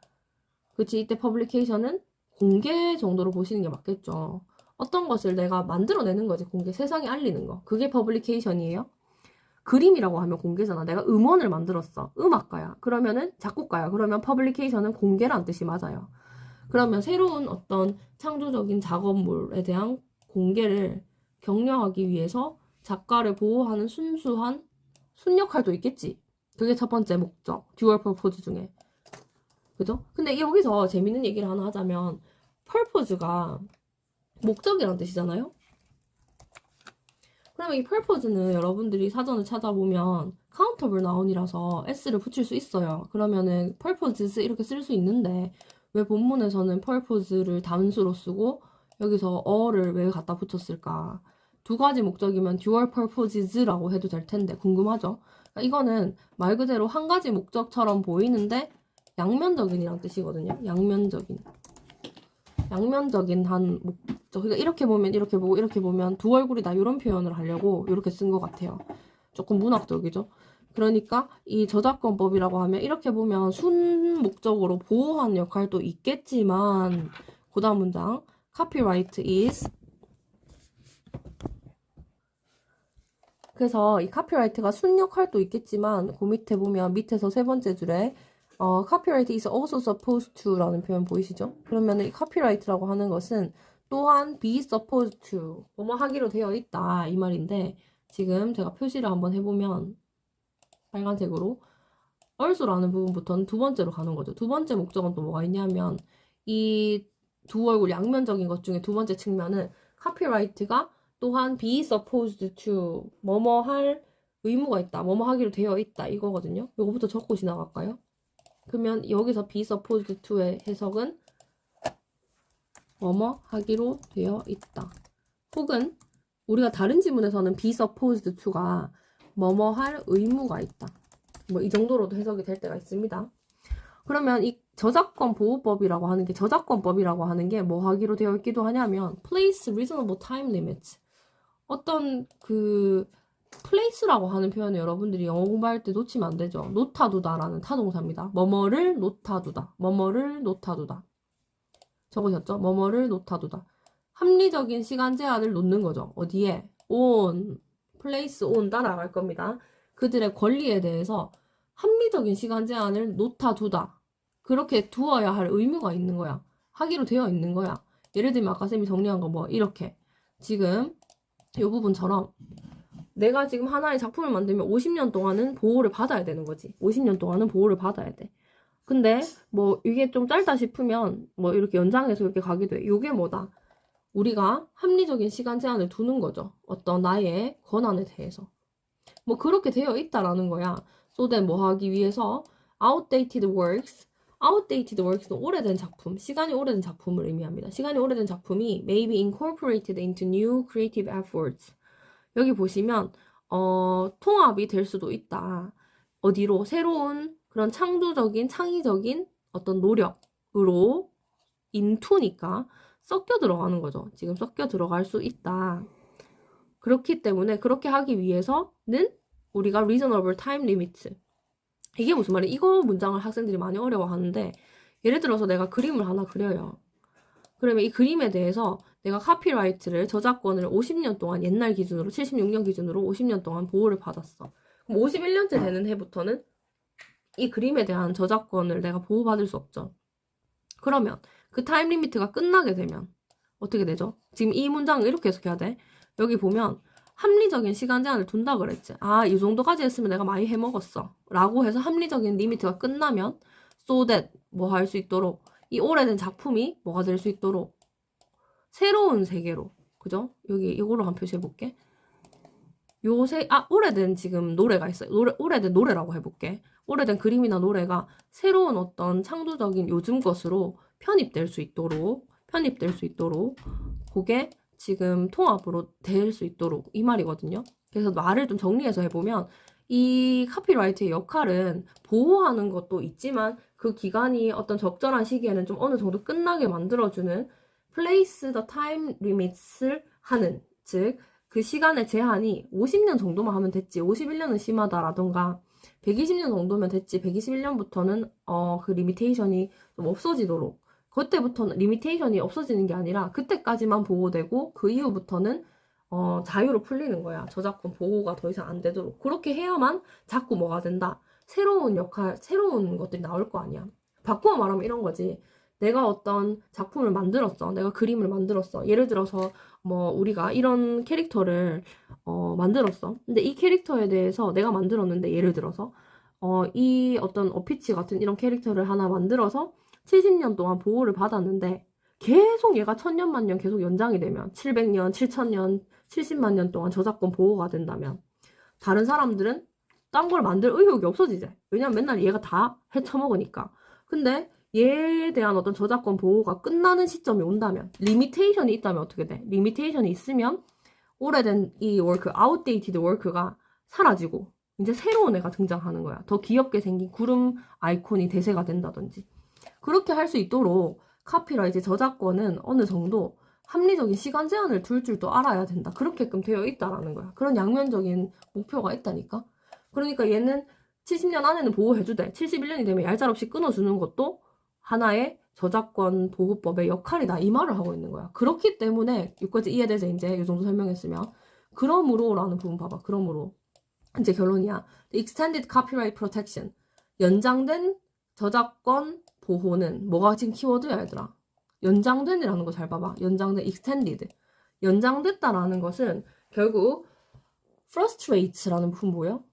그치, 이때 publication은 공개 정도로 보시는 게 맞겠죠. 어떤 것을 내가 만들어내는 거지, 공개, 세상에 알리는 거. 그게 publication이에요. 그림이라고 하면 공개잖아. 내가 음원을 만들었어. 음악가야. 그러면은 작곡가야. 그러면 publication은 공개란 뜻이 맞아요. 그러면 새로운 어떤 창조적인 작업물에 대한 공개를 격려하기 위해서 작가를 보호하는 순수한 순역할도 있겠지. 그게 첫 번째 목적. 듀얼 퍼포즈 중에. 그죠? 근데 여기서 재밌는 얘기를 하나 하자면 purpose가 목적이란 뜻이잖아요? 그러면 이 purpose는 여러분들이 사전을 찾아보면 countable noun이라서 s를 붙일 수 있어요. 그러면은 purposes 이렇게 쓸 수 있는데 왜 본문에서는 purpose를 단수로 쓰고 여기서 어를 왜 갖다 붙였을까? 두 가지 목적이면 dual purposes라고 해도 될 텐데 궁금하죠? 그러니까 이거는 말 그대로 한 가지 목적처럼 보이는데 양면적인이란 뜻이거든요. 양면적인 한 목적. 그러니까 이렇게 보면 이렇게 보고 이렇게 보면 두 얼굴이다 이런 표현을 하려고 이렇게 쓴 것 같아요. 조금 문학적이죠. 그러니까 이 저작권법이라고 하면 이렇게 보면 순목적으로 보호하는 역할도 있겠지만 그 다음 문장 copyright is 그래서 이 copyright가 순 역할도 있겠지만 그 밑에 보면 밑에서 세 번째 줄에 copyright is also supposed to 라는 표현 보이시죠? 그러면 이 copyright라고 하는 것은 또한 be supposed to 뭐뭐 하기로 되어 있다 이 말인데 지금 제가 표시를 한번 해보면 빨간색으로 also라는 부분부터는 두 번째로 가는 거죠. 두 번째 목적은 또 뭐가 있냐면 이 두 얼굴 양면적인 것 중에 두 번째 측면은 copyright가 또한 be supposed to 뭐뭐 할 의무가 있다. 뭐뭐 하기로 되어 있다. 이거거든요. 이거부터 적고 지나갈까요? 그러면 여기서 be supposed to의 해석은 뭐뭐 하기로 되어 있다. 혹은 우리가 다른 지문에서는 be supposed to가 뭐뭐 할 의무가 있다. 뭐 이 정도로도 해석이 될 때가 있습니다. 그러면 이 저작권 보호법이라고 하는 게 저작권법이라고 하는 게 뭐 하기로 되어 있기도 하냐면 place reasonable time limits 어떤 그 place라고 하는 표현을 여러분들이 영어 공부할 때 놓치면 안 되죠. 놓다두다라는 타동사입니다. 뭐뭐를 놓다두다. 뭐뭐를 놓다두다. 적으셨죠? 뭐뭐를 놓다두다. 합리적인 시간 제한을 놓는 거죠. 어디에? on, place on 따라갈 겁니다. 그들의 권리에 대해서 합리적인 시간 제한을 놓다두다. 그렇게 두어야 할 의무가 있는 거야. 하기로 되어 있는 거야. 예를 들면 아까 쌤이 정리한 거 뭐 이렇게 지금 이 부분처럼 내가 지금 하나의 작품을 만들면 50년 동안은 보호를 받아야 되는 거지. 50년 동안은 보호를 받아야 돼. 근데 뭐 이게 좀 짧다 싶으면 뭐 이렇게 연장해서 이렇게 가기도 해. 이게 뭐다? 우리가 합리적인 시간 제한을 두는 거죠. 어떤 나의 권한에 대해서. 뭐 그렇게 되어 있다라는 거야. So then 뭐 하기 위해서 outdated works는 오래된 작품, 시간이 오래된 작품을 의미합니다. 시간이 오래된 작품이 may be incorporated into new creative efforts. 여기 보시면 통합이 될 수도 있다. 어디로? 새로운 그런 창의적인 어떤 노력으로 into니까 섞여 들어가는 거죠. 지금 섞여 들어갈 수 있다. 그렇기 때문에 그렇게 하기 위해서는 우리가 reasonable time limit 이게 무슨 말이야? 이거 문장을 학생들이 많이 어려워하는데 예를 들어서 내가 그림을 하나 그려요. 그러면 이 그림에 대해서 내가 카피라이트를 저작권을 50년 동안 옛날 기준으로 76년 기준으로 50년 동안 보호를 받았어. 그럼 51년째 되는 해부터는 이 그림에 대한 저작권을 내가 보호받을 수 없죠. 그러면 그 타임 리미트가 끝나게 되면 어떻게 되죠? 지금 이 문장을 이렇게 해석해야 돼. 여기 보면 합리적인 시간 제한을 둔다 그랬지. 아, 이 정도까지 했으면 내가 많이 해먹었어. 라고 해서 합리적인 리미트가 끝나면 so that 뭐 할 수 있도록 이 오래된 작품이 뭐가 될 수 있도록 새로운 세계로 그죠? 여기 이거로 한 표시해볼게. 오래된 지금 노래가 있어요. 오래된 노래라고 해볼게. 오래된 그림이나 노래가 새로운 어떤 창조적인 요즘 것으로 편입될 수 있도록 그게 지금 통합으로 될 수 있도록 이 말이거든요. 그래서 말을 좀 정리해서 해보면 이 카피라이트의 역할은 보호하는 것도 있지만 그 기간이 어떤 적절한 시기에는 좀 어느 정도 끝나게 만들어주는 place the time limits를 하는 즉 그 시간의 제한이 50년 정도만 하면 됐지 51년은 심하다라던가 120년 정도면 됐지 121년부터는 그 리미테이션이 좀 없어지도록 그때부터는 리미테이션이 없어지는 게 아니라 그때까지만 보호되고 그 이후부터는 자유로 풀리는 거야. 저작권 보호가 더 이상 안 되도록. 그렇게 해야만 자꾸 뭐가 된다. 새로운 역할, 새로운 것들이 나올 거 아니야. 바꾸어 말하면 이런 거지. 내가 어떤 작품을 만들었어. 내가 그림을 만들었어. 예를 들어서 뭐 우리가 이런 캐릭터를 만들었어. 근데 이 캐릭터에 대해서 내가 만들었는데 예를 들어서 이 어떤 어피치 같은 이런 캐릭터를 하나 만들어서 70년 동안 보호를 받았는데 계속 얘가 천년만년 계속 연장이 되면 700년, 7000년, 70만 년 동안 저작권 보호가 된다면 다른 사람들은 딴 걸 만들 의욕이 없어지지. 왜냐면 맨날 얘가 다 헤쳐먹으니까. 근데 얘에 대한 어떤 저작권 보호가 끝나는 시점이 온다면 리미테이션이 있다면 어떻게 돼? 리미테이션이 있으면 오래된 이 워크, outdated 워크가 사라지고 이제 새로운 애가 등장하는 거야. 더 귀엽게 생긴 구름 아이콘이 대세가 된다든지. 그렇게 할 수 있도록 카피라이트 저작권은 어느 정도 합리적인 시간 제한을 둘 줄도 알아야 된다. 그렇게끔 되어 있다라는 거야. 그런 양면적인 목표가 있다니까. 그러니까 얘는 70년 안에는 보호해주되 71년이 되면 얄짤없이 끊어주는 것도 하나의 저작권 보호법의 역할이다. 이 말을 하고 있는 거야. 그렇기 때문에 여기까지 이해되죠? 이제 이 정도 설명했으면. 그러므로 라는 부분 봐봐. 그러므로. 이제 결론이야. The extended copyright protection. 연장된 저작권 보호는 뭐가 지금 키워드야, 얘들아? 연장된이라는 거 잘 봐봐. 연장된, extended. 연장됐다라는 것은 결국 frustrates라는 부분 뭐예요?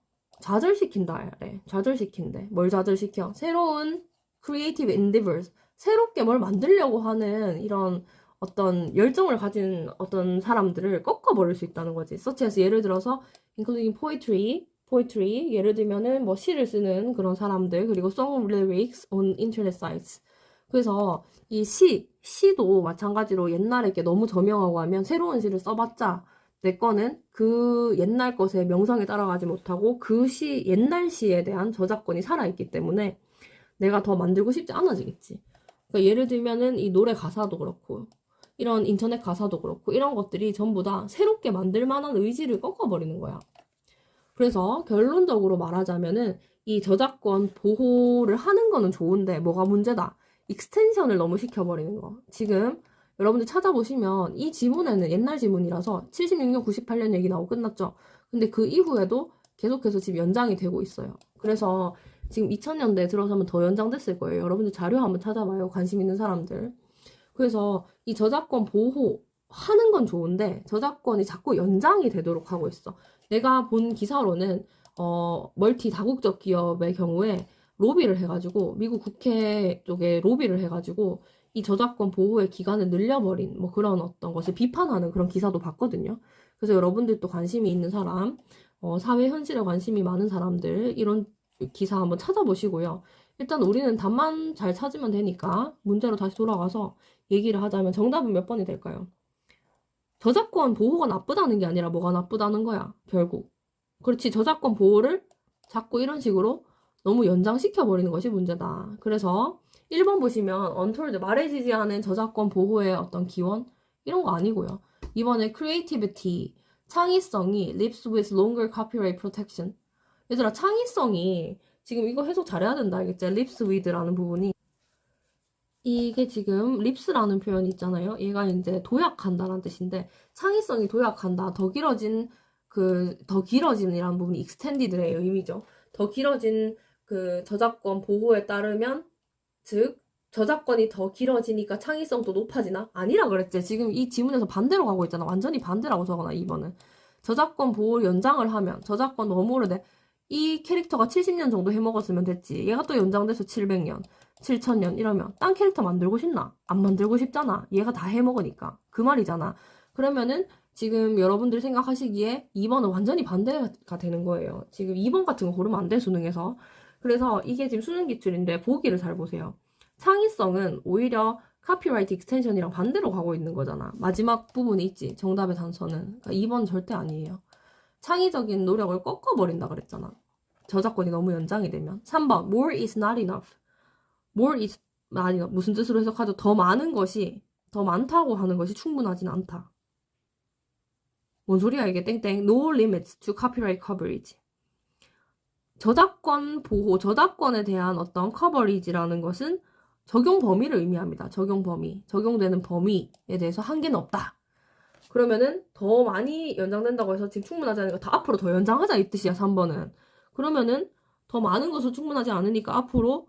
좌절시킨다. 좌절시킨대. 뭘 좌절시켜? 새로운 creative endeavors. 새롭게 뭘 만들려고 하는 이런 어떤 열정을 가진 어떤 사람들을 꺾어버릴 수 있다는 거지. such as 예를 들어서 including poetry 예를 들면은 뭐 시를 쓰는 그런 사람들 그리고 song lyrics on internet sites. 그래서 이 시도 마찬가지로 옛날에 이렇게 너무 저명하고 하면 새로운 시를 써봤자 내 거는 그 옛날 것의 명성에 따라가지 못하고 그 옛날 시에 대한 저작권이 살아있기 때문에 내가 더 만들고 싶지 않아지겠지. 그러니까 예를 들면은 이 노래 가사도 그렇고 이런 인터넷 가사도 그렇고 이런 것들이 전부 다 새롭게 만들 만한 의지를 꺾어버리는 거야. 그래서 결론적으로 말하자면은 이 저작권 보호를 하는 거는 좋은데 뭐가 문제다? 익스텐션을 너무 시켜버리는 거. 지금 여러분들 찾아보시면 이 지문에는 옛날 지문이라서 76년, 98년 얘기 나오고 끝났죠. 근데 그 이후에도 계속해서 지금 연장이 되고 있어요. 그래서 지금 2000년대에 들어서면 더 연장됐을 거예요. 여러분들 자료 한번 찾아봐요. 관심 있는 사람들. 그래서 이 저작권 보호하는 건 좋은데 저작권이 자꾸 연장이 되도록 하고 있어. 내가 본 기사로는 멀티 다국적 기업의 경우에 로비를 해가지고 미국 국회 쪽에 로비를 해가지고 이 저작권 보호의 기간을 늘려버린 뭐 그런 어떤 것을 비판하는 그런 기사도 봤거든요. 그래서 여러분들도 관심이 있는 사람, 사회 현실에 관심이 많은 사람들 이런 기사 한번 찾아보시고요. 일단 우리는 답만 잘 찾으면 되니까 문제로 다시 돌아가서 얘기를 하자면 정답은 몇 번이 될까요? 저작권 보호가 나쁘다는 게 아니라 뭐가 나쁘다는 거야, 결국. 그렇지, 저작권 보호를 자꾸 이런 식으로 너무 연장시켜버리는 것이 문제다. 그래서 1번 보시면 untold, 말해지지 않은 저작권 보호의 어떤 기원? 이런 거 아니고요. 2번에 creativity, 창의성이 lives with longer copyright protection. 얘들아, 창의성이 지금 이거 해석 잘해야 된다, 알겠지? lives with라는 부분이 이게 지금 립스라는 표현이 있잖아요. 얘가 이제 도약한다라는 뜻인데 창의성이 도약한다. 더 길어짐이라는 부분이 extended의 의미죠. 더 길어진 그 저작권 보호에 따르면 즉 저작권이 더 길어지니까 창의성도 높아지나? 아니라 그랬지. 지금 이 지문에서 반대로 가고 있잖아. 완전히 반대라고 적어놔, 2번은. 저작권 보호 연장을 하면 저작권 너무 오래돼. 이 캐릭터가 70년 정도 해먹었으면 됐지. 얘가 또 연장돼서 700년, 7000년 이러면 딴 캐릭터 만들고 싶나? 안 만들고 싶잖아. 얘가 다 해먹으니까. 그 말이잖아. 그러면은 지금 여러분들이 생각하시기에 2번은 완전히 반대가 되는 거예요. 지금 2번 같은 거 고르면 안 돼, 수능에서. 그래서 이게 지금 수능 기출인데 보기를 잘 보세요. 창의성은 오히려 카피라이트 익스텐션이랑 반대로 가고 있는 거잖아. 마지막 부분이 있지. 정답의 단서는. 그러니까 2번 절대 아니에요. 창의적인 노력을 꺾어버린다 그랬잖아. 저작권이 너무 연장이 되면. 3번, more is not enough. more is not enough. 무슨 뜻으로 해석하죠? 더 많다고 하는 것이 충분하진 않다. 뭔 소리야 이게 땡땡. No limits to copyright coverage. 저작권 보호, 저작권에 대한 어떤 커버리지라는 것은 적용 범위를 의미합니다. 적용 범위. 적용되는 범위에 대해서 한계는 없다. 그러면은 더 많이 연장된다고 해서 지금 충분하지 않으니까 다 앞으로 더 연장하자 이 뜻이야, 3번은. 그러면은 더 많은 것으로 충분하지 않으니까 앞으로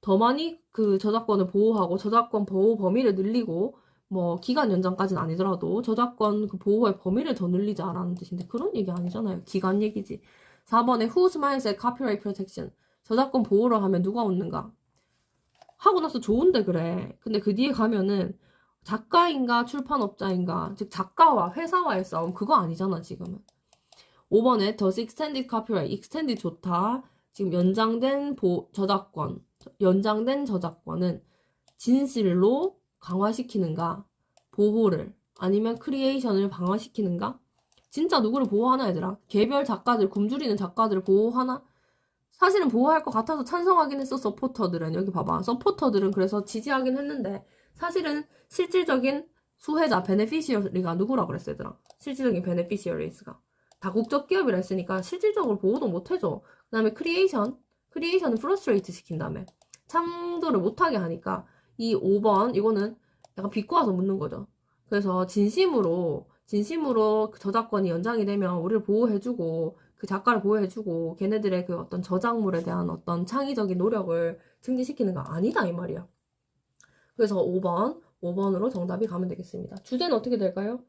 더 많이 그 저작권을 보호하고 저작권 보호 범위를 늘리고 뭐 기간 연장까지는 아니더라도 저작권 그 보호의 범위를 더 늘리자라는 뜻인데 그런 얘기 아니잖아요. 기간 얘기지. 4번에 who smiles at copyright protection. 저작권 보호를 하면 누가 웃는가? 하고 나서 좋은데 그래. 근데 그 뒤에 가면은 작가인가 출판업자인가 즉 작가와 회사와의 싸움 그거 아니잖아 지금은. 5번에 does extended copyright extended 좋다. 지금 연장된 저작권은 진실로 강화시키는가 보호를 아니면 크리에이션을 강화시키는가 진짜 누구를 보호하나 얘들아? 개별 작가들, 굶주리는 작가들을 보호하나? 사실은 보호할 것 같아서 찬성하긴 했어. 서포터들은 여기 봐봐. 서포터들은 그래서 지지하긴 했는데 사실은 실질적인 수혜자, 베네피시어리가 누구라고 그랬어 얘들아? 실질적인 베네피시어리스가 다국적 기업이라 했으니까 실질적으로 보호도 못 해줘. 그 다음에 크리에이션은 프러스트레이트 시킨 다음에 창조를 못하게 하니까 이 5번 이거는 약간 비꼬아서 묻는 거죠. 그래서 진심으로 그 저작권이 연장이 되면 우리를 보호해주고 그 작가를 보호해주고 걔네들의 그 어떤 저작물에 대한 어떤 창의적인 노력을 증진시키는 거 아니다 이 말이야. 그래서 5번으로 정답이 가면 되겠습니다. 주제는 어떻게 될까요?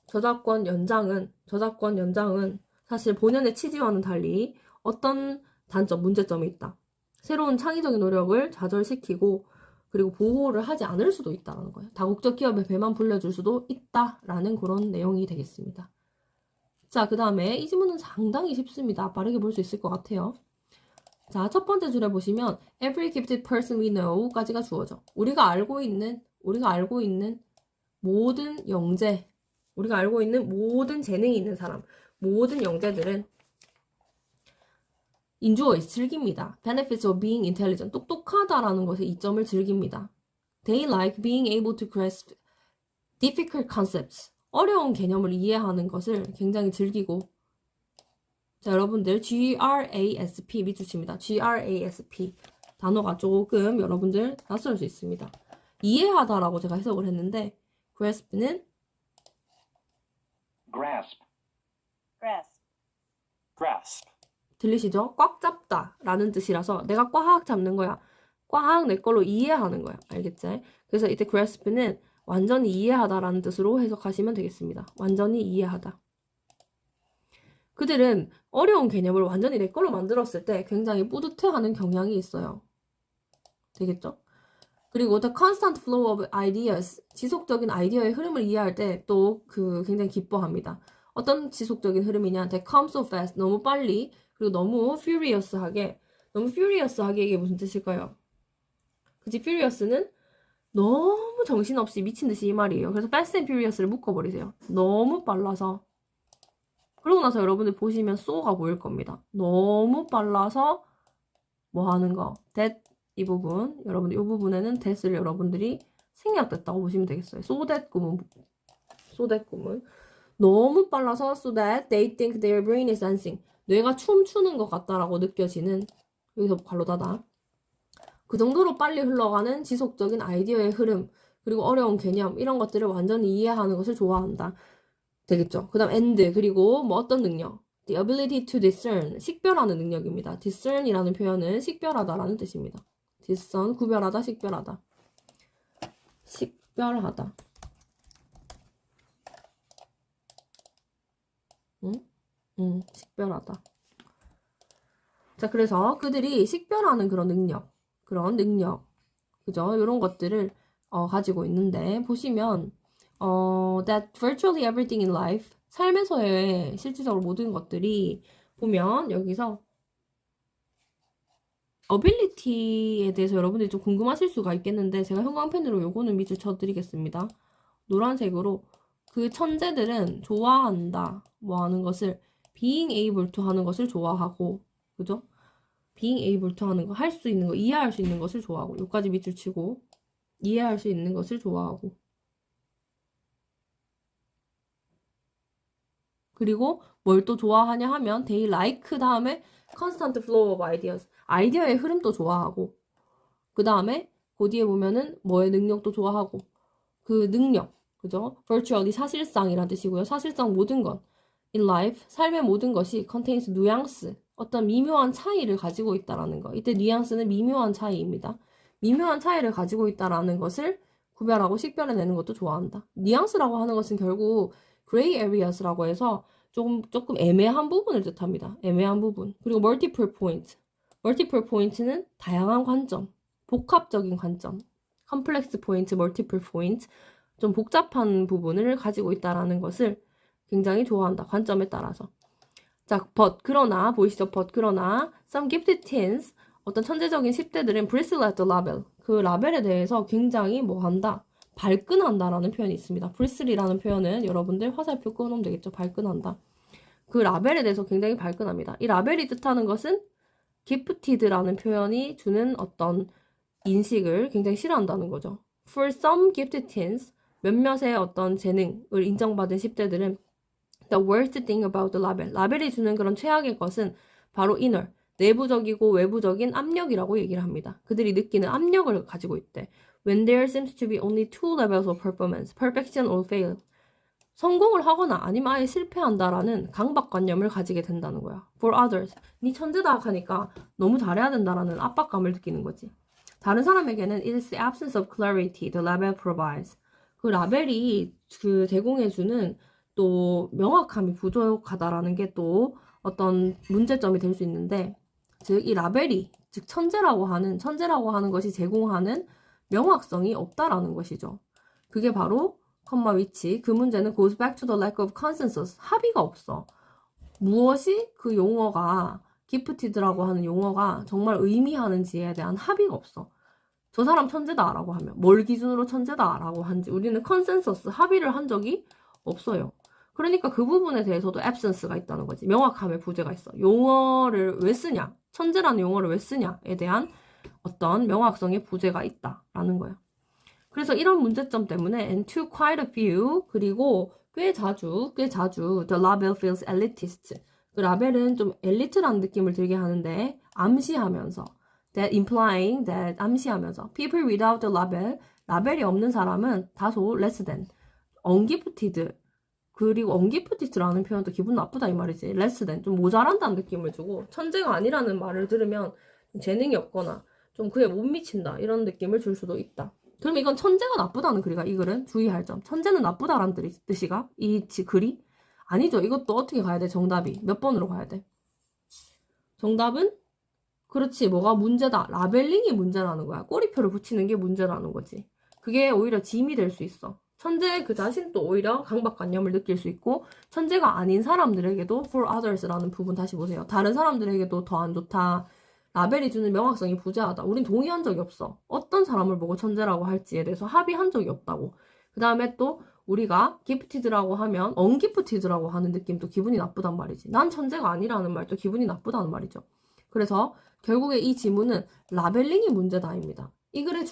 저작권 연장은 사실 본연의 취지와는 달리 어떤 단점, 문제점이 있다. 새로운 창의적인 노력을 좌절시키고 그리고 보호를 하지 않을 수도 있다는 거예요. 다국적 기업의 배만 불려줄 수도 있다라는 그런 내용이 되겠습니다. 자, 그 다음에 이 지문은 상당히 쉽습니다. 빠르게 볼 수 있을 것 같아요. 자, 첫 번째 줄에 보시면 every gifted person we know까지가 주어져. 우리가 알고 있는 모든 영재, 우리가 알고 있는 모든 재능이 있는 사람, 모든 영재들은 enjoy, 즐깁니다. benefits of being intelligent, 똑똑하다라는 것의 이점을 즐깁니다. They like being able to grasp difficult concepts, 어려운 개념을 이해하는 것을 굉장히 즐기고. 자, 여러분들 GRASP 밑줄 칩니다. GRASP 단어가 조금 여러분들 낯설 수 있습니다. 이해하다라고 제가 해석을 했는데 grasp는 grasp, 들리시죠? 꽉 잡다 라는 뜻이라서 내가 꽉 잡는 거야. 꽉 내 걸로 이해하는 거야. 알겠지? 그래서 이때 grasp는 완전히 이해하다라는 뜻으로 해석하시면 되겠습니다. 완전히 이해하다. 그들은 어려운 개념을 완전히 내 걸로 만들었을 때 굉장히 뿌듯해하는 경향이 있어요. 되겠죠? 그리고 the constant flow of ideas, 지속적인 아이디어의 흐름을 이해할 때 또 굉장히 기뻐합니다. 어떤 지속적인 흐름이냐? They come so fast, 너무 빨리, 그리고 너무 furious하게 이게 무슨 뜻일까요? 그치, furious는 너무 정신없이 미친 듯이 이 말이에요. 그래서 fast and furious를 묶어버리세요. 너무 빨라서. 그러고 나서 여러분들 보시면 so가 보일 겁니다. 너무 빨라서 뭐 하는 거? that 이 부분, 여러분들 이 부분에는 that을 여러분들이 생략됐다고 보시면 되겠어요. so that 구문. 너무 빨라서 so that they think their brain is dancing. 뇌가 춤추는 것 같다라고 느껴지는, 여기서 괄호 닫아. 그 정도로 빨리 흘러가는 지속적인 아이디어의 흐름, 그리고 어려운 개념, 이런 것들을 완전히 이해하는 것을 좋아한다. 되겠죠? 그 다음 and, 그리고 뭐 어떤 능력? The ability to discern, 식별하는 능력입니다. discern이라는 표현은 식별하다라는 뜻입니다. discern, 구별하다, 식별하다. 식별하다. 식별하다. 자, 그래서 그들이 식별하는 그런 능력, 그죠? 이런 것들을 가지고 있는데, 보시면, that virtually everything in life, 삶에서의 실질적으로 모든 것들이, 보면, 여기서, ability에 대해서 여러분들이 좀 궁금하실 수가 있겠는데, 제가 형광펜으로 요거는 밑줄 쳐드리겠습니다. 노란색으로, 그 천재들은 좋아한다, 뭐 하는 것을, being able to 하는 것을 좋아하고, 그죠? being able to 하는 거, 할 수 있는 거, 이해할 수 있는 것을 좋아하고, 여기까지 밑줄 치고, 이해할 수 있는 것을 좋아하고. 그리고 뭘 또 좋아하냐 하면, they like 다음에 constant flow of ideas. 아이디어의 흐름도 좋아하고, 그 다음에, 그 뒤에 보면은 뭐의 능력도 좋아하고, 그 능력, 그죠? virtually 사실상이란 뜻이고요. 사실상 모든 것. in life, 삶의 모든 것이 contains nuance, 어떤 미묘한 차이를 가지고 있다라는 거. 이때 뉘앙스는 미묘한 차이입니다. 미묘한 차이를 가지고 있다라는 것을 구별하고 식별해내는 것도 좋아한다. 뉘앙스라고 하는 것은 결국 gray areas라고 해서 조금 애매한 부분을 뜻합니다. 애매한 부분. 그리고 multiple point. multiple point는 다양한 관점, 복합적인 관점. complex point, multiple point. 좀 복잡한 부분을 가지고 있다라는 것을 굉장히 좋아한다. 관점에 따라서. 자, 그러나 보이시죠? 그러나 some gifted teens, 어떤 천재적인 10대들은 bristle at the label, 그 라벨에 대해서 굉장히 뭐 한다? 발끈한다라는 표현이 있습니다. bristly라는 표현은 여러분들 화살표 끊으면 되겠죠. 발끈한다. 그 라벨에 대해서 굉장히 발끈합니다. 이 라벨이 뜻하는 것은 gifted라는 표현이 주는 어떤 인식을 굉장히 싫어한다는 거죠. For some gifted teens, 몇몇의 어떤 재능을 인정받은 10대들은 the worst thing about the label, 라벨이 주는 그런 최악의 것은 바로 inner, 내부적이고 외부적인 압력이라고 얘기를 합니다. 그들이 느끼는 압력을 가지고 있대. When there seems to be only two levels of performance, perfection or fail. 성공을 하거나 아니면 아예 실패한다라는 강박관념을 가지게 된다는 거야. For others, 니 천재다 하니까 너무 잘해야 된다라는 압박감을 느끼는 거지. 다른 사람에게는 it is the absence of clarity the label provides. 그 라벨이 그 제공해주는 또 명확함이 부족하다라는 게 또 어떤 문제점이 될 수 있는데, 즉 이 라벨이 즉 천재라고 하는 것이 제공하는 명확성이 없다라는 것이죠. 그게 바로 컴마 위치, 그 문제는 goes back to the lack of consensus, 합의가 없어. 무엇이 그 용어가 gifted라고 하는 용어가 정말 의미하는지에 대한 합의가 없어. 저 사람 천재다라고 하면 뭘 기준으로 천재다라고 한지 우리는 컨센서스, 합의를 한 적이 없어요. 그러니까 그 부분에 대해서도 absence가 있다는 거지. 명확함의 부재가 있어. 용어를 왜 쓰냐, 천재라는 용어를 왜 쓰냐에 대한 어떤 명확성의 부재가 있다라는 거야. 그래서 이런 문제점 때문에 and to quite a few, 그리고 꽤 자주 the label feels elitist. 그 라벨은 좀 엘리트라는 느낌을 들게 하는데 암시하면서 that implying that 암시하면서 people without the label, 라벨이 없는 사람은 다소 less than, ungifted, 그리고 ungifted라는 표현도 기분 나쁘다 이 말이지. less than, 좀 모자란다는 느낌을 주고 천재가 아니라는 말을 들으면 재능이 없거나 좀 그에 못 미친다 이런 느낌을 줄 수도 있다. 그럼 이건 천재가 나쁘다는 글이가, 이 글은 주의할 점. 천재는 나쁘다라는 뜻이가 이 글이 아니죠. 이것도 어떻게 가야 돼? 정답이 몇 번으로 가야 돼? 정답은 그렇지, 뭐가 문제다, 라벨링이 문제라는 거야. 꼬리표를 붙이는 게 문제라는 거지. 그게 오히려 짐이 될 수 있어. 천재 그 자신도 오히려 강박관념을 느낄 수 있고, 천재가 아닌 사람들에게도 for others라는 부분 다시 보세요. 다른 사람들에게도 더 안 좋다, 라벨이 주는 명확성이 부재하다. 우린 동의한 적이 없어. 어떤 사람을 보고 천재라고 할지에 대해서 합의한 적이 없다고. 그 다음에 또 우리가 gifted라고 하면 ungifted라고 하는 느낌도 기분이 나쁘단 말이지. 난 천재가 아니라는 말도 기분이 나쁘다는 말이죠. 그래서 결국에 이 지문은 라벨링이 문제다입니다. 이 글의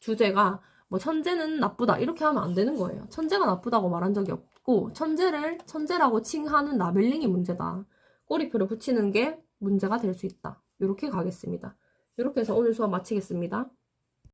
주제가 뭐 천재는 나쁘다 이렇게 하면 안 되는 거예요. 천재가 나쁘다고 말한 적이 없고, 천재를 천재라고 칭하는 라벨링이 문제다. 꼬리표를 붙이는 게 문제가 될 수 있다. 이렇게 가겠습니다. 이렇게 해서 오늘 수업 마치겠습니다.